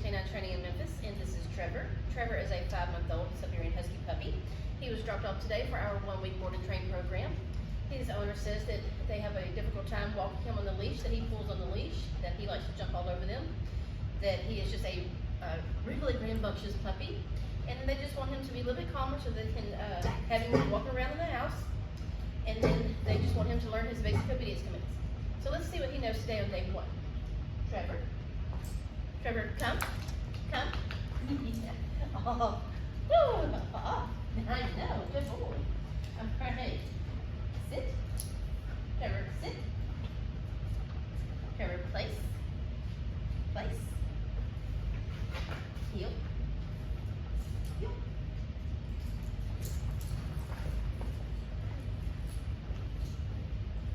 Canine Training in Memphis, and this is Trevor. Trevor is a 5-month-old Siberian Husky puppy. He was dropped off today for our 1-week board and train program. His owner says that they have a difficult time walking him on the leash, that he pulls on the leash, that he likes to jump all over them, that he is just a really rambunctious puppy, and they just want him to be a little bit calmer so they can have him walk around in the house, and then they just want him to learn his basic obedience commands. So let's see what he knows today on day 1. Trevor. Trevor, come. Come. Yeah. Oh. Woo. Oh. I know. Good boy. All right. Sit. Trevor, sit. Trevor, place. Place. Heel. Heel.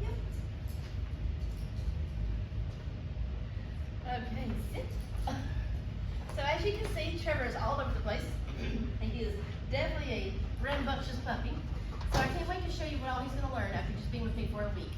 Heel. Okay, sit. So as you can see, Trevor is all over the place. And he is definitely a rambunctious puppy. So I can't wait to show you what all he's going to learn after just being with me for a week.